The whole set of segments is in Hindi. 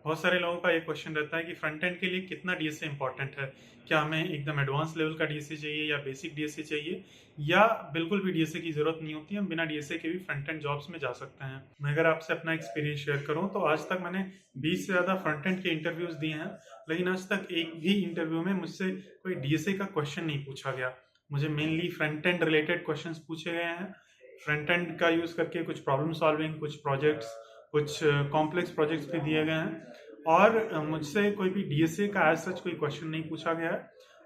बहुत सारे लोगों का ये क्वेश्चन रहता है कि फ्रंट एंड के लिए कितना डीएसए इंपॉर्टेंट है। क्या हमें एकदम एडवांस लेवल का डीएसए चाहिए या बेसिक डीएसए चाहिए, या बिल्कुल भी डीएसए की जरूरत नहीं होती, हम बिना डीएसए के भी फ्रंट एंड जॉब्स में जा सकते हैं। मैं अगर आपसे अपना एक्सपीरियंस शेयर करूं तो आज तक मैंने 20 से ज्यादा फ्रंट एंड के इंटरव्यूज दिए हैं, लेकिन आज तक एक भी इंटरव्यू में मुझसे कोई डीएसए का क्वेश्चन नहीं पूछा गया। मुझे mainly front end related question पूछे गए हैं। फ्रंट एंड का यूज करके कुछ प्रॉब्लम सॉल्विंग, कुछ प्रोजेक्ट्स, कुछ कॉम्प्लेक्स प्रोजेक्ट्स भी दिए गए हैं, और मुझसे कोई भी डीएसए का एज सच कोई क्वेश्चन नहीं पूछा गया है।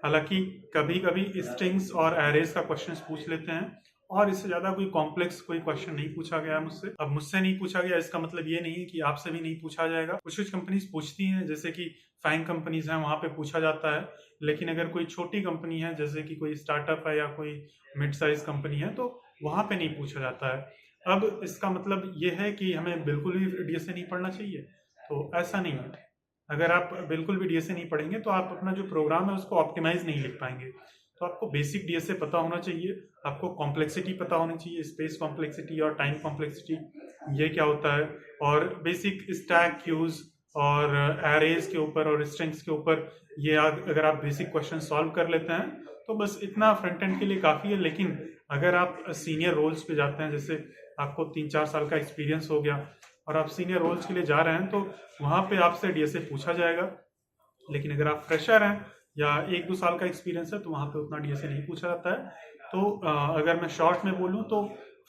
हालांकि कभी कभी स्ट्रिंग्स और एरेज का क्वेश्चन पूछ लेते हैं, और इससे ज्यादा कोई कॉम्प्लेक्स कोई क्वेश्चन नहीं पूछा गया है मुझसे। अब मुझसे नहीं पूछा गया इसका मतलब ये नहीं है कि आपसे भी नहीं पूछा जाएगा। कुछ कुछ कंपनीज पूछती हैं, जैसे कि फाइन कंपनीज हैं, वहां पे पूछा जाता है। लेकिन अगर कोई छोटी कंपनी है, जैसे कि कोई स्टार्टअप है या कोई मिड साइज कंपनी है, तो वहां पे नहीं पूछा जाता है। अब इसका मतलब ये है कि हमें बिल्कुल भी डीएसए नहीं पढ़ना चाहिए, तो ऐसा नहीं है। अगर आप बिल्कुल भी डीएसए नहीं पढ़ेंगे तो आप अपना जो प्रोग्राम है उसको ऑप्टिमाइज नहीं लिख पाएंगे। तो आपको बेसिक डीएसए पता होना चाहिए, आपको कॉम्प्लेक्सिटी पता होनी चाहिए, स्पेस कॉम्प्लेक्सिटी और टाइम कॉम्प्लेक्सिटी ये क्या होता है, और बेसिक स्टैक क्यूज और एरेज के ऊपर और स्ट्रिंग्स के ऊपर ये अगर आप बेसिक क्वेश्चन सॉल्व कर लेते हैं तो बस इतना फ्रंट एंड के लिए काफ़ी है। लेकिन अगर आप सीनियर रोल्स पे जाते हैं, जैसे आपको 3-4 साल का एक्सपीरियंस हो गया और आप सीनियर रोल्स के लिए जा रहे हैं, तो वहां पे आपसे डीएसए पूछा जाएगा। लेकिन अगर आप फ्रेशर हैं या 1-2 साल का एक्सपीरियंस है तो वहां पे उतना डीएसए नहीं पूछा जाता है। तो अगर मैं शॉर्ट में बोलूँ तो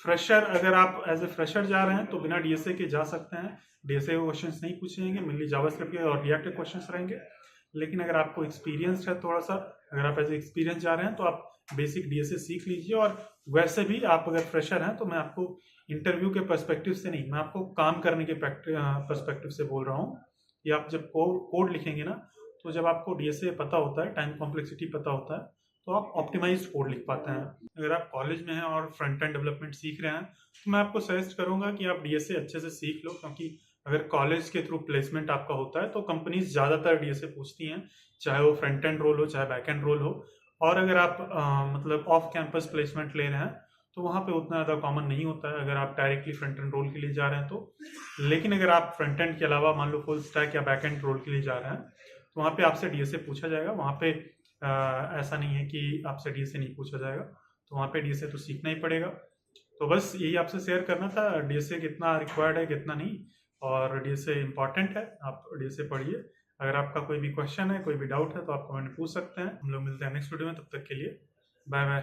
फ्रेशर, अगर आप एज ए फ्रेशर जा रहे हैं तो बिना डीएसए के जा सकते हैं। डीएसए के क्वेश्चंस नहीं पूछे जाएंगे, मेनली जावास्क्रिप्ट के और रिएक्ट के क्वेश्चंस रहेंगे। लेकिन अगर आपको एक्सपीरियंस है थोड़ा सा, अगर आप एज ए एक्सपीरियंस जा रहे हैं तो आप बेसिक डीएसए सीख लीजिए। और वैसे भी आप अगर फ्रेशर हैं तो मैं आपको इंटरव्यू के पर्सपेक्टिव से नहीं, मैं आपको काम करने के पर्सपेक्टिव से बोल रहा हूँ कि आप जब कोड लिखेंगे ना, तो जब आपको डीएसए पता होता है, टाइम कॉम्प्लेक्सिटी पता होता है, तो आप ऑप्टिमाइज्ड कोड लिख पाते हैं। अगर आप कॉलेज में हैं और फ्रंट एंड डेवलपमेंट सीख रहे हैं तो मैं आपको सजेस्ट करूंगा कि आप डीएसए अच्छे से सीख लो, क्योंकि अगर कॉलेज के थ्रू प्लेसमेंट आपका होता है तो कंपनीज ज्यादातर डीएसए पूछती हैं, चाहे वो फ्रंट एंड रोल हो चाहे बैक एंड रोल हो। और अगर आप मतलब ऑफ कैंपस प्लेसमेंट ले रहे हैं तो वहाँ पे उतना ज़्यादा कॉमन नहीं होता है, अगर आप डायरेक्टली फ्रंट एंड रोल के लिए जा रहे हैं तो। लेकिन अगर आप फ्रंट एंड के अलावा मान लो फुल स्टैक या बैक एंड रोल के लिए जा रहे हैं तो वहाँ पे आपसे डीएसए पूछा जाएगा। वहाँ पे ऐसा नहीं है कि आपसे डीएसए नहीं पूछा जाएगा, तो वहाँ पे डीएसए तो सीखना ही पड़ेगा। तो बस यही आपसे शेयर करना था, डीएसए कितना रिक्वायर्ड है कितना नहीं, और डीएसए इंपॉर्टेंट है, आप डीएसए पढ़िए। अगर आपका कोई भी क्वेश्चन है, कोई भी डाउट है, तो आप कमेंट पूछ सकते हैं। हम लोग मिलते हैं नेक्स्ट वीडियो में, तब तक के लिए बाय बाय।